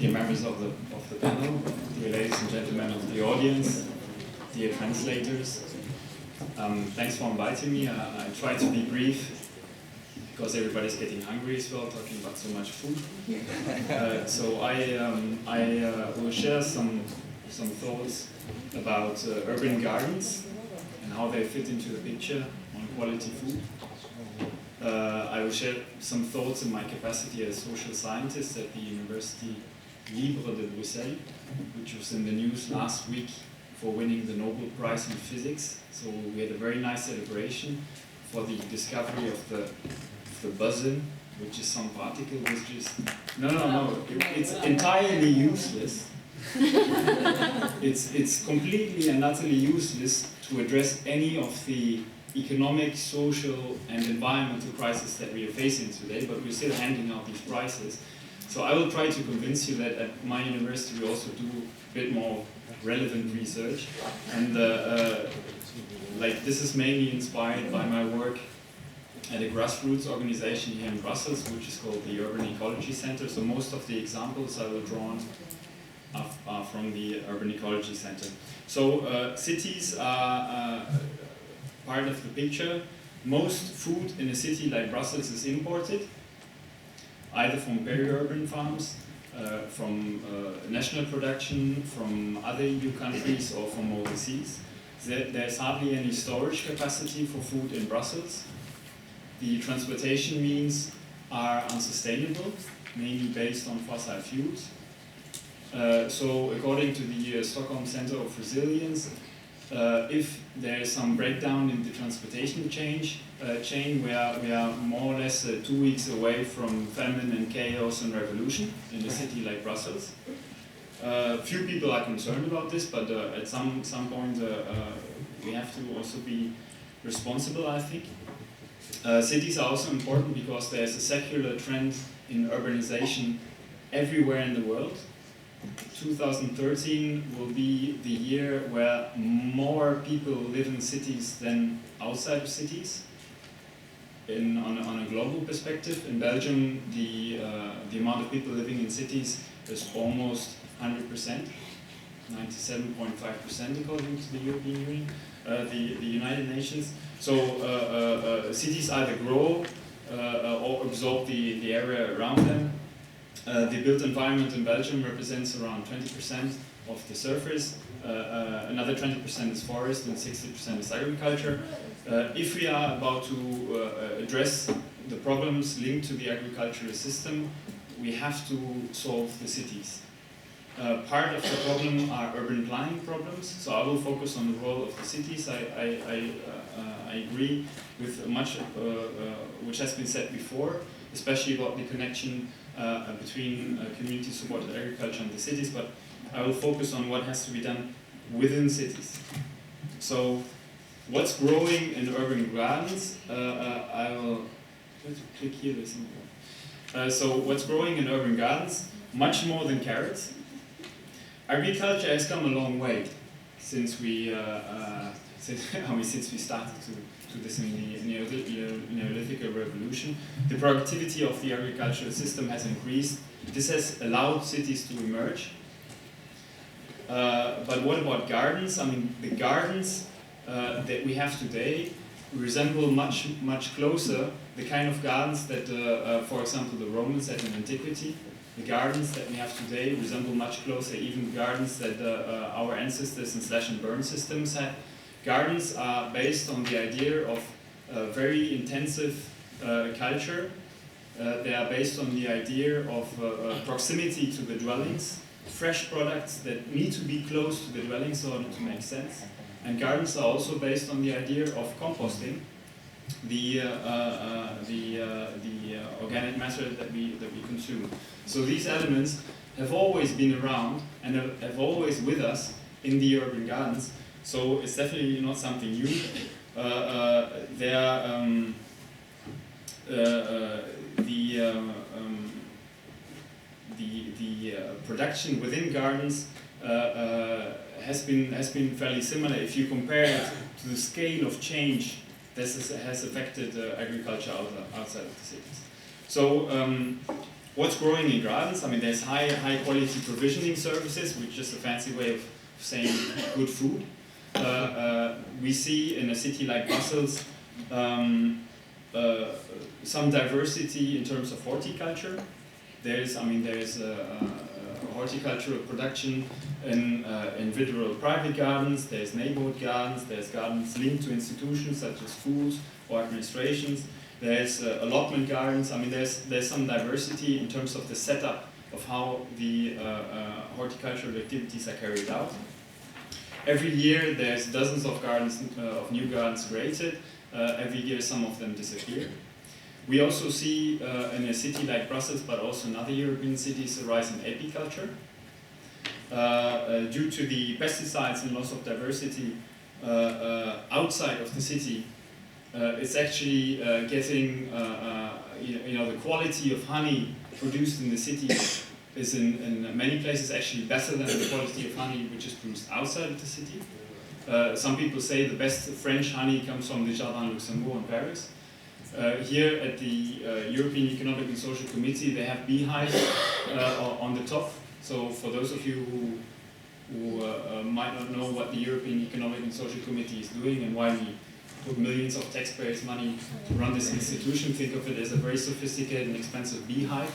dear members of the panel, dear ladies and gentlemen of the audience, dear translators. Thanks for inviting me. I try to be brief because everybody's getting hungry as well, talking about so much food. So I will share some thoughts about urban gardens and how they fit into the picture on quality food. I will share some thoughts in my capacity as social scientist at the University Libre de Bruxelles, which was in the news last week for winning the Nobel Prize in Physics. So we had a very nice celebration for the discovery of the boson, which is some particle which is... No. It's entirely useless. It's completely and utterly useless to address any of the economic, social, and environmental crises that we are facing today, but we're still handing out these prizes. So I will try to convince you that at my university we also do a bit more relevant research, and this is mainly inspired by my work at a grassroots organization here in Brussels, which is called the Urban Ecology Center. So most of the examples I will draw on are from the Urban Ecology Center. So cities are part of the picture. Most food in a city like Brussels is imported, either from peri-urban farms, from national production, from other EU countries, or from overseas. There's hardly any storage capacity for food in Brussels. The transportation means are unsustainable, mainly based on fossil fuels. So according to the Stockholm Center of Resilience, if there is some breakdown in the transportation chain, we are more or less 2 weeks away from famine and chaos and revolution in a city like Brussels. Few people are concerned about this, but at some point we have to also be responsible, I think. Cities are also important because there's a secular trend in urbanization everywhere in the world. 2013 will be the year where more people live in cities than outside of cities. On a global perspective, in Belgium, the amount of people living in cities is almost 100%, 97.5% according to the European Union, the United Nations. So cities either grow or absorb the area around them. The built environment in Belgium represents around 20% of the surface. Another 20% is forest and 60% is agriculture. If we are about to address the problems linked to the agricultural system, we have to solve the cities. Part of the problem are urban planning problems, so I will focus on the role of the cities. I agree with much which has been said before, especially about the connection between community-supported agriculture and the cities, but I will focus on what has to be done within cities. So, what's growing in urban gardens? I will click here. So, what's growing in urban gardens? Much more than carrots. Agriculture has come a long way since we since we started to do this in the Neolithic revolution. The productivity of the agricultural system has increased. This has allowed cities to emerge. But what about gardens? I mean, the gardens that we have today resemble much closer the kind of gardens that, for example, the Romans had in antiquity. The gardens that we have today resemble much closer even the gardens that our ancestors in slash and burn systems had. Gardens are based on the idea of very intensive culture. They are based on the idea of proximity to the dwellings, fresh products that need to be close to the dwellings in order to make sense. And gardens are also based on the idea of composting, the organic matter that we consume. So these elements have always been around and have always with us in the urban gardens. So it's definitely not something new. The production within gardens has been fairly similar. If you compare it to the scale of change this has affected agriculture outside of the cities. So What's growing in gardens? I mean, there's high quality provisioning services, which is a fancy way of saying good food. We see in a city like Brussels some diversity in terms of horticulture. There's horticultural production in individual private gardens, there's neighborhood gardens, there's gardens linked to institutions such as schools or administrations, there's allotment gardens. I mean, there's some diversity in terms of the setup of how the horticultural activities are carried out. Every year there's dozens of gardens, of new gardens created. Every year some of them disappear. We also see in a city like Brussels, but also in other European cities, a rise in apiculture. Due to the pesticides and loss of diversity outside of the city, it's actually getting, the quality of honey produced in the city is in many places actually better than the quality of honey which is produced outside of the city. Some people say the best French honey comes from the Jardin Luxembourg in Paris. Here at the European Economic and Social Committee, they have beehives on the top. So for those of you who might not know what the European Economic and Social Committee is doing and why we put millions of taxpayers' money to run this institution, think of it as a very sophisticated and expensive beehive.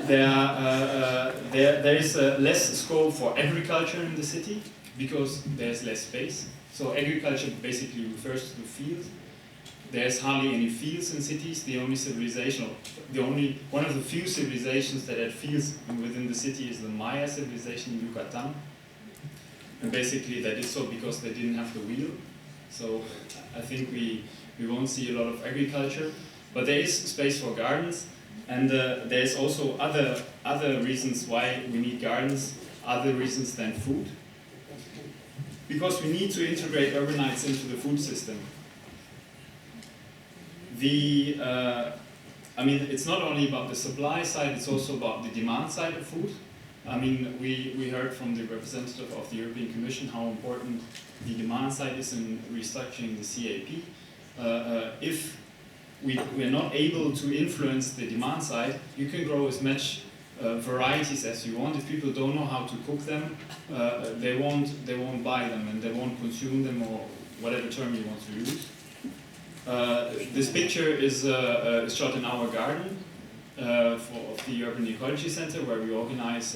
There is less scope for agriculture in the city because there's less space. So agriculture basically refers to the field. There's hardly any fields in cities. The only civilization, one of the few civilizations that had fields within the city is the Maya civilization in Yucatan. And basically that is so because they didn't have the wheel. So I think we won't see a lot of agriculture, but there is space for gardens, and there's also other reasons why we need gardens, other reasons than food. Because we need to integrate urbanites into the food system. It's not only about the supply side, it's also about the demand side of food. I mean, we heard from the representative of the European Commission how important the demand side is in restructuring the CAP. If we're not able to influence the demand side, you can grow as much varieties as you want. If people don't know how to cook them, they won't buy them and they won't consume them, or whatever term you want to use. This picture is shot in our garden of the Urban Ecology Center, where we organize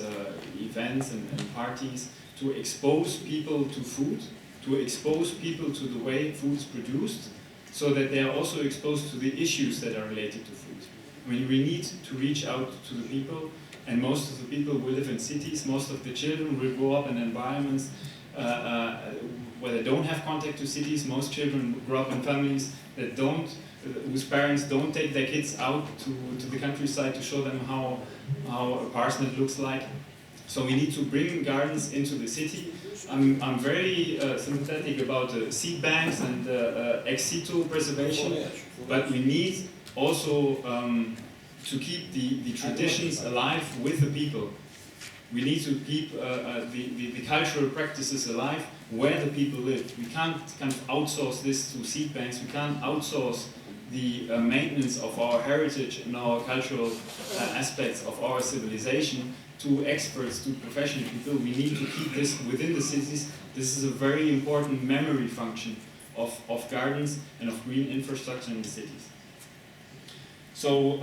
events and parties to expose people to food, to expose people to the way food is produced, so that they are also exposed to the issues that are related to food. I mean, we need to reach out to the people, and most of the people will live in cities. Most of the children will grow up in environments where they don't have contact to cities. Most children grow up in families that whose parents don't take their kids out to the countryside to show them how a parsnip looks like. So we need to bring gardens into the city. I'm very sympathetic about seed banks and ex situ preservation, but we need also to keep the traditions alive with the people. We need to keep the cultural practices alive where the people live. We can't kind of outsource this to seed banks. We can't outsource the maintenance of our heritage and our cultural aspects of our civilization to experts, to professional people. We need to keep this within the cities. This is a very important memory function of gardens and of green infrastructure in the cities. So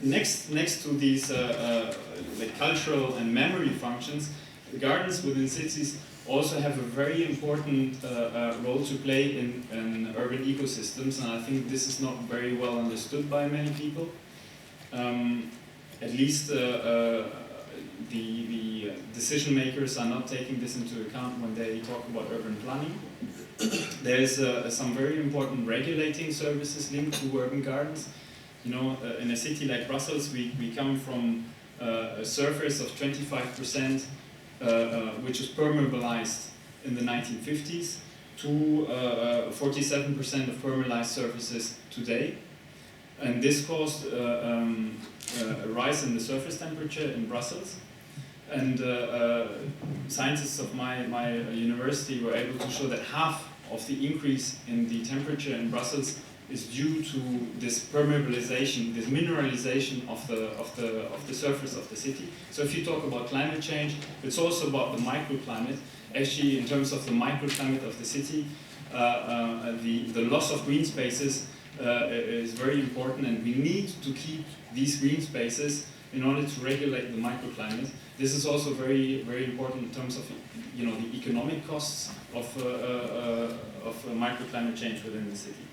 next to these like cultural and memory functions, the gardens within cities also have a very important role to play in urban ecosystems, and I think this is not very well understood by many people. At least the decision makers are not taking this into account when they talk about urban planning. There's some very important regulating services linked to urban gardens. You know, in a city like Brussels, we come from a surface of 25%, which was permeabilized in the 1950s, to 47% of permeabilized surfaces today. And this caused a rise in the surface temperature in Brussels. And scientists of my university were able to show that half of the increase in the temperature in Brussels is due to this permeabilization, this mineralization of the surface of the city. So if you talk about climate change, it's also about the microclimate. Actually, in terms of the microclimate of the city, the loss of green spaces is very important, and we need to keep these green spaces in order to regulate the microclimate. This is also very, very important in terms of, you know, the economic costs of microclimate change within the city.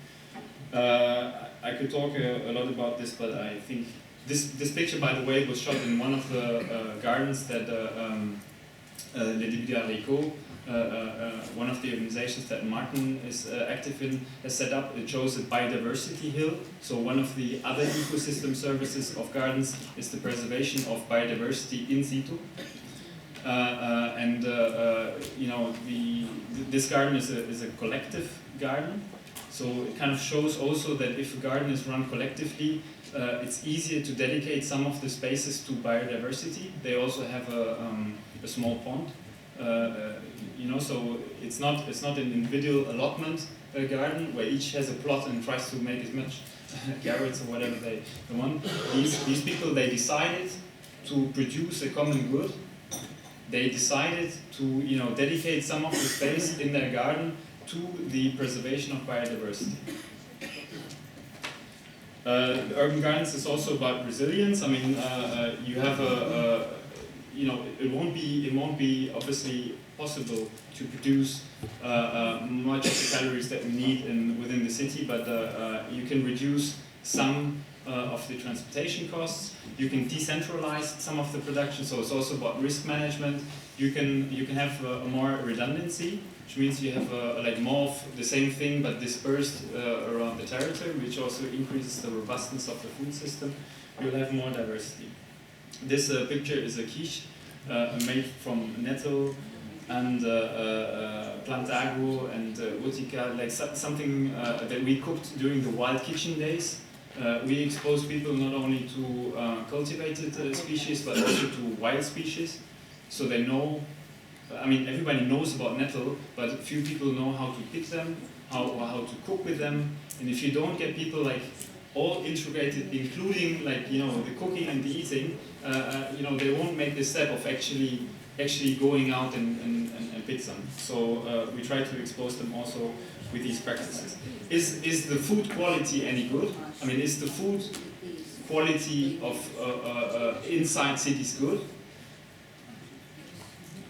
I could talk a lot about this, but I think this picture, by the way, was shot in one of the gardens that Les Débuts d'Haricots, one of the organizations that Martin is active in, has set up. It shows a biodiversity hill. So one of the other ecosystem services of gardens is the preservation of biodiversity in situ. You know, this garden is a collective garden. So it kind of shows also that if a garden is run collectively, it's easier to dedicate some of the spaces to biodiversity. They also have a small pond. You know, so it's not an individual allotment garden where each has a plot and tries to make as much carrots or whatever they want. These people, they decided to produce a common good. They decided to, you know, dedicate some of the space in their garden to the preservation of biodiversity. Urban gardens is also about resilience. I mean, you have you know, it won't be obviously possible to produce much of the calories that we need within the city, but you can reduce some of the transportation costs. You can decentralize some of the production, so it's also about risk management. You can have a more redundancy, which means you have like more of the same thing but dispersed around the territory, which also increases the robustness of the food system. You'll have more diversity. This picture is a quiche made from nettle and plantago and utica, like something that we cooked during the wild kitchen days. We expose people not only to cultivated species but also to wild species, so they know. I mean, everybody knows about nettle, but few people know how to pick them, how to cook with them, and if you don't get people like all integrated, including like, you know, the cooking and the eating, you know, they won't make the step of actually going out and pick them. So we try to expose them also with these practices. Is the food quality any good? I mean, is the food quality of inside cities good?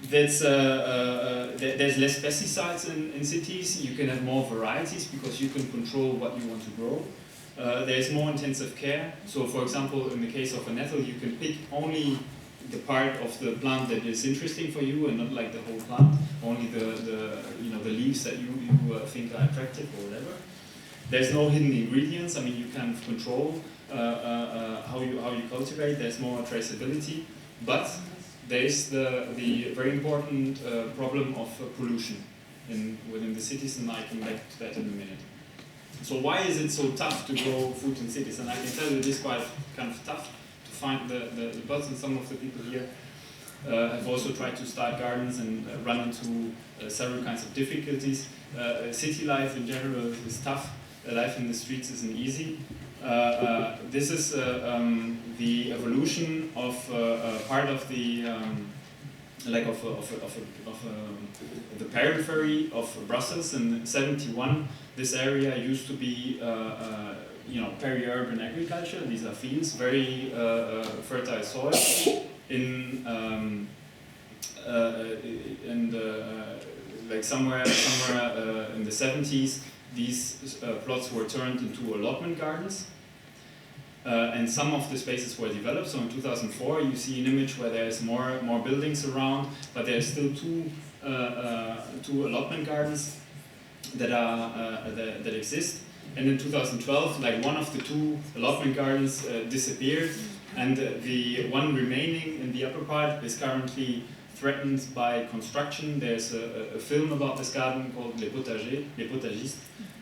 There's less pesticides in cities. You can have more varieties because you can control what you want to grow. There's more intensive care. So, for example, in the case of a nettle, you can pick only the part of the plant that is interesting for you, and not like the whole plant. Only the leaves that you think are attractive or whatever. There's no hidden ingredients. I mean, you can control how you cultivate. There's more traceability, but there is the very important problem of pollution within the cities, and I come back to that in a minute. So why is it so tough to grow food in cities? And I can tell you it is quite kind of tough to find the buds, and some of the people here have also tried to start gardens and run into several kinds of difficulties. City life in general is tough. Life in the streets isn't easy. This is the evolution of part of the the periphery of Brussels in '71. This area used to be peri-urban agriculture. These are fields, very fertile soil. Like somewhere in the '70s, these plots were turned into allotment gardens. And some of the spaces were developed. So in 2004, you see an image where there's more buildings around, but there's still two allotment gardens that exist. And in 2012, like one of the two allotment gardens disappeared, and the one remaining in the upper part is currently threatened by construction. There's a film about this garden called Les Potagistes.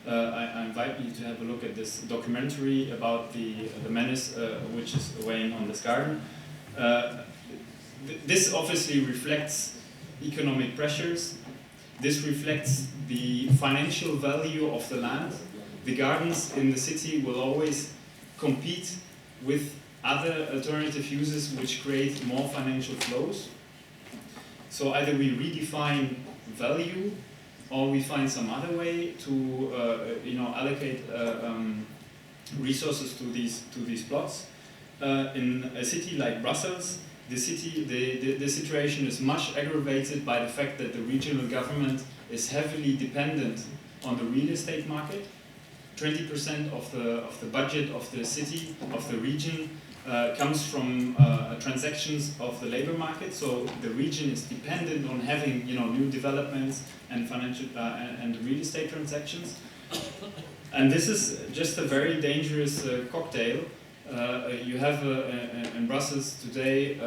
I invite you to have a look at this documentary about the menace which is weighing on this garden. This obviously reflects economic pressures. This reflects the financial value of the land. the gardens in the city will always compete with other alternative uses which create more financial flows. So either we redefine value, or we find some other way to allocate resources to these plots. In a city like Brussels, the situation is much aggravated by the fact that the regional government is heavily dependent on the real estate market. 20% of the budget of the city, of the region, comes from transactions of the labor market. So the region is dependent on having new developments and financial and real estate transactions. And this is just a very dangerous cocktail. You have in Brussels today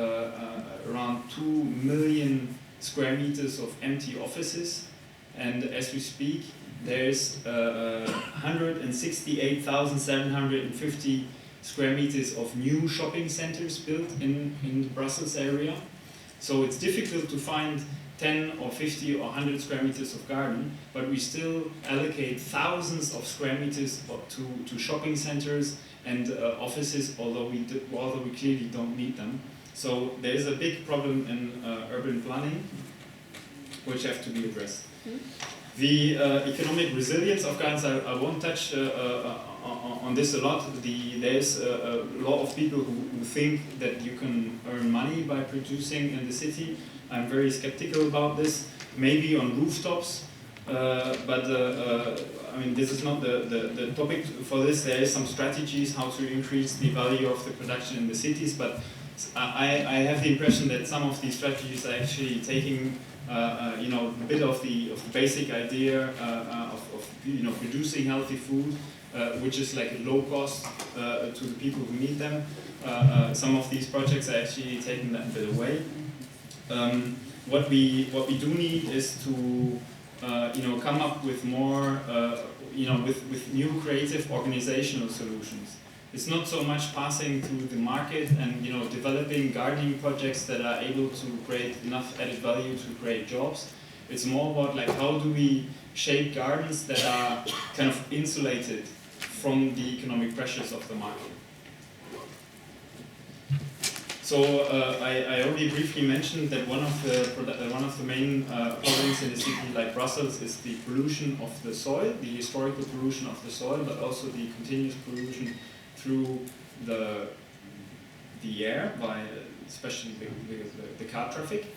around 2 million square meters of empty offices, and as we speak there's 168,750 square meters of new shopping centers built in the Brussels area. So it's difficult to find 10 or 50 or 100 square meters of garden, but we still allocate thousands of square meters to shopping centers and offices, although we clearly don't need them. So there is a big problem in urban planning, which have to be addressed. The economic resilience of gardens, I won't touch on this a lot. There's a lot of people who think that you can earn money by producing in the city. I'm very skeptical about this. Maybe on rooftops, but I mean, this is not the topic for this. There is some strategies how to increase the value of the production in the cities, but I have the impression that some of these strategies are actually taking a bit of the basic idea of producing healthy food, which is like low cost to the people who need them. Some of these projects are actually taking that a bit away. What we do need is to come up with more with new creative organizational solutions. It's not so much passing through the market and developing gardening projects that are able to create enough added value to create jobs. It's more about like how do we shape gardens that are kind of insulated from the economic pressures of the market. So I already briefly mentioned that one of the main problems in a city like Brussels is the pollution of the soil, the historical pollution of the soil, but also the continuous pollution through the air by especially the car traffic.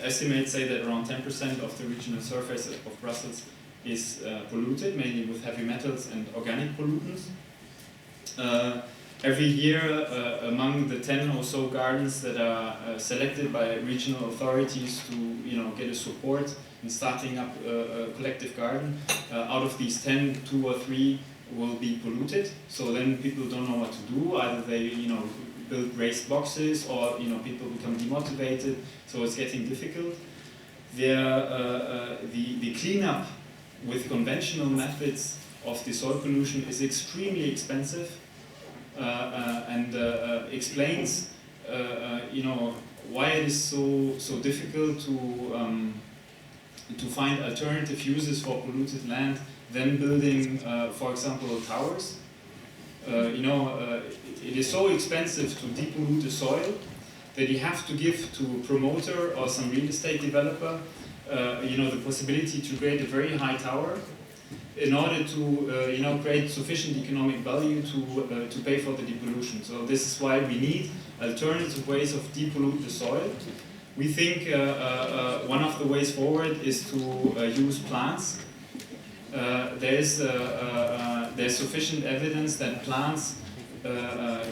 Estimates say that around 10% of the regional surface of Brussels is polluted, mainly with heavy metals and organic pollutants. Every year, among the 10 or so gardens that are selected by regional authorities to get a support in starting up a collective garden, out of these 10, 2 or 3 will be polluted. So then people don't know what to do. Either they build raised boxes, or people become demotivated. So it's getting difficult. The cleanup with conventional methods of the soil pollution is extremely expensive. And explains, why it is so difficult to find alternative uses for polluted land than building, for example, towers. It is so expensive to depollute the soil that you have to give to a promoter or some real estate developer, the possibility to create a very high tower, in order to create sufficient economic value to pay for the depollution. So this is why we need alternative ways of depollute the soil. We think one of the ways forward is to use plants. There's sufficient evidence that plants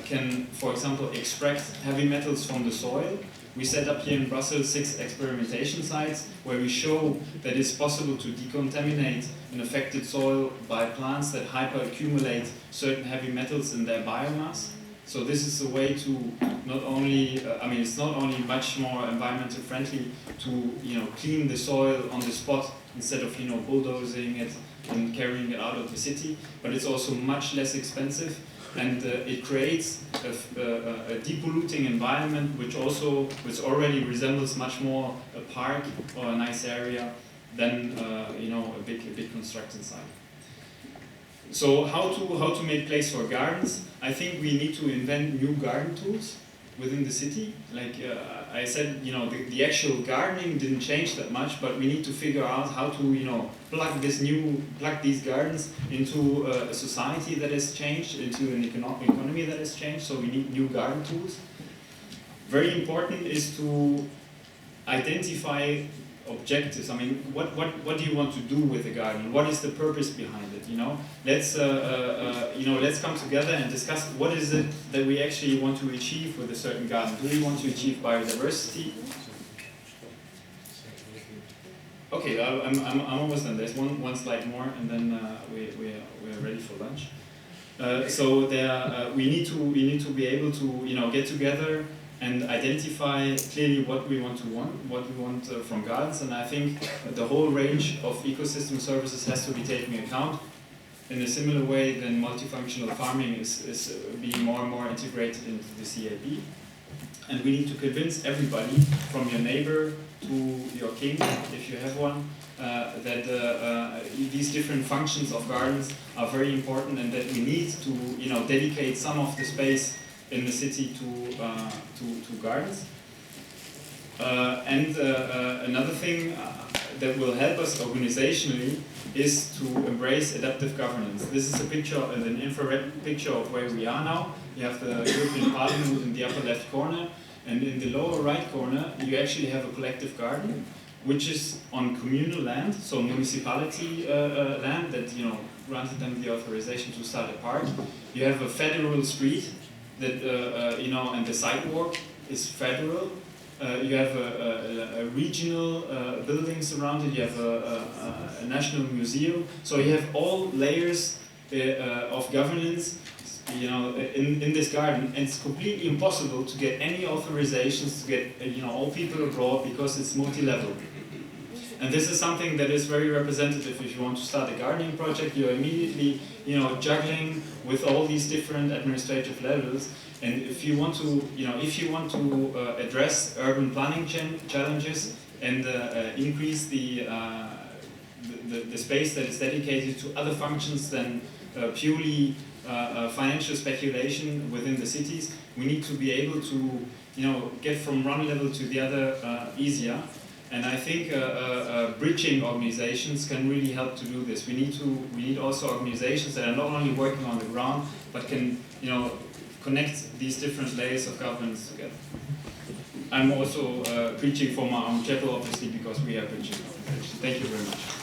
can, for example, extract heavy metals from the soil. We set up here in Brussels 6 experimentation sites where we show that it's possible to decontaminate an affected soil by plants that hyperaccumulate certain heavy metals in their biomass. So this is a way to not only, it's not only much more environmentally friendly to clean the soil on the spot instead of bulldozing it and carrying it out of the city, but it's also much less expensive. And it creates a depolluting environment which already resembles much more a park or a nice area than you know, a big construction site. So how to make place for gardens? I think we need to invent new garden tools within the city. Like I said, you know, the actual gardening didn't change that much, but we need to figure out how to, you know, plug these gardens into a society that has changed, into an economy that has changed. So we need new garden tools. Very important is to identify objectives. I mean, what do you want to do with the garden? What is the purpose behind it? You know, let's let's come together and discuss what is it that we actually want to achieve with a certain garden. Do we want to achieve biodiversity? Okay, I'm almost done. There's one slide more, and then we're ready for lunch. So we need to be able to, you know, get together and identify clearly what we want from gardens. And I think the whole range of ecosystem services has to be taken into account. In a similar way than multifunctional farming is being more and more integrated into the CAP. And we need to convince everybody, from your neighbor to your king, if you have one, that these different functions of gardens are very important, and that we need to, you know, dedicate some of the space in the city to gardens. Another thing that will help us organizationally is to embrace adaptive governance. This is a picture, an infrared picture of where we are now. You have the European Parliament in the upper left corner, and in the lower right corner you actually have a collective garden, which is on communal land, so municipality land that, you know, granted them the authorization to start a park. You have a federal street that you know, and the sidewalk is federal. You have a regional buildings around it. You have a national museum. So you have all layers of governance, you know, in this garden, and it's completely impossible to get any authorizations to get, you know, all people abroad, because it's multi-level. And this is something that is very representative. If you want to start a gardening project, you're immediately, you know, juggling with all these different administrative levels. And if you want to, you know, address urban planning challenges and increase the space that is dedicated to other functions than purely financial speculation within the cities, we need to be able to, you know, get from one level to the other easier. And I think bridging organizations can really help to do this. We need also organizations that are not only working on the ground, but can, you know, connect these different layers of governance together. I'm also preaching for my own chapel, obviously, because we are bridging organizations. Thank you very much.